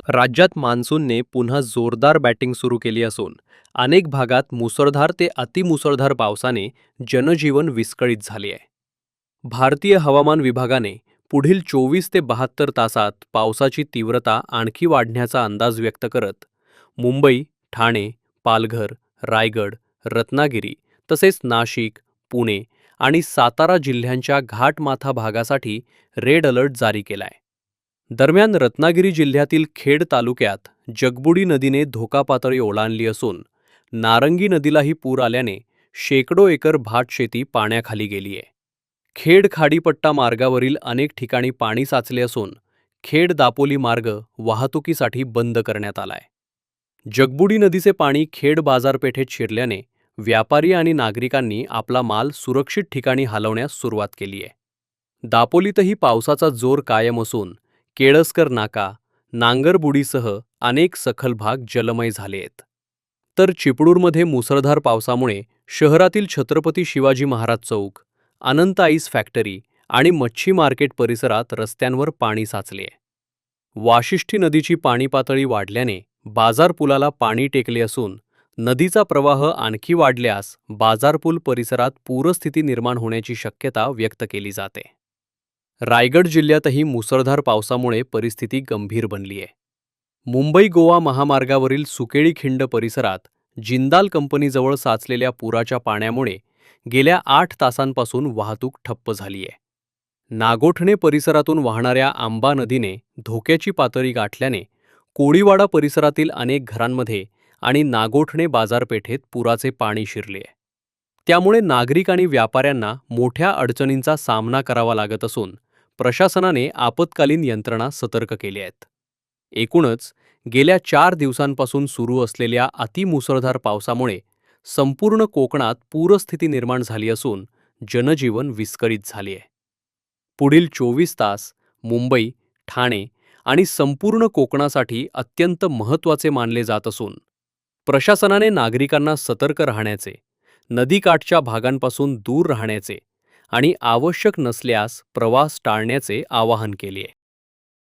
राज्यात मान्सूनने पुन्हा जोरदार बॅटिंग सुरू केली असून अनेक भागात मुसळधार ते अतिमुसळधार पावसाने जनजीवन विस्कळीत झाले आहे. भारतीय हवामान विभागाने पुढील 24 ते 72 तासात पावसाची तीव्रता आणखी वाढण्याचा अंदाज व्यक्त करत मुंबई, ठाणे, पालघर, रायगड, रत्नागिरी तसेच नाशिक, पुणे आणि सातारा जिल्ह्यांच्या घाटमाथा भागासाठी रेड अलर्ट जारी केलाय. दरम्यान रत्नागिरी जिल्ह्यातील खेड तालुक्यात जगबुडी नदीने धोका पातळी ओलांडली असून नारंगी नदीलाही पूर आल्याने शेकडो एकर भातशेती पाण्याखाली गेली आहे. खेड खाडीपट्टा मार्गावरील अनेक ठिकाणी पाणी साचले असून खेड दापोली मार्ग वाहतुकीसाठी बंद करण्यात आलाय. जगबुडी नदीचे पाणी खेड बाजारपेठेत शिरल्याने व्यापारी आणि नागरिकांनी आपला माल सुरक्षित ठिकाणी हलवण्यास सुरुवात केली आहे. दापोलीतही पावसाचा जोर कायम असून केळसकर नाका, नांगरबुडीसह अनेक सखल भाग जलमय झाले आहेत. तर चिपळूणमध्ये मुसळधार पावसामुळे शहरातील छत्रपती शिवाजी महाराज चौक, अनंत आईस फॅक्टरी आणि मच्छी मार्केट परिसरात रस्त्यांवर पाणी साचले आहे. वाशिष्ठी नदीची पाणी पातळी वाढल्याने बाजारपुलाला पाणी टेकले असून नदीचा प्रवाह आणखी वाढल्यास बाजारपूल परिसरात पूरस्थिती निर्माण होण्याची शक्यता व्यक्त केली जाते. रायगड जिल्ह्यातही मुसळधार पावसामुळे परिस्थिती गंभीर बनली आहे. मुंबई गोवा महामार्गावरील सुकेळी खिंड परिसरात जिंदाल कंपनीजवळ साचलेल्या पुराच्या पाण्यामुळे गेल्या 8 तासांपासून वाहतूक ठप्प झाली आहे. नागोठणे परिसरातून वाहणाऱ्या आंबा नदीने धोक्याची पातळी गाठल्याने कोळीवाडा परिसरातील अनेक घरांमध्ये आणि नागोठणे बाजारपेठेत पुराचे पाणी शिरले आहे. त्यामुळे नागरिक आणि व्यापाऱ्यांना मोठ्या अडचणींचा सामना करावा लागत असून प्रशासनाने आपत्कालीन यंत्रणा सतर्क केल्या आहेत. एकूणच गेल्या 4 दिवसांपासून सुरू असलेल्या अतिमुसळधार पावसामुळे संपूर्ण कोकणात पूरस्थिती निर्माण झाली असून जनजीवन विस्कळीत झाले आहे. पुढील 24 तास मुंबई, ठाणे आणि संपूर्ण कोकणासाठी अत्यंत महत्त्वाचे मानले जात असून प्रशासनाने नागरिकांना सतर्क राहण्याचे, नदीकाठच्या भागांपासून दूर राहण्याचे आणि आवश्यक नसल्यास प्रवास टाळण्याचे आवाहन केले आहे.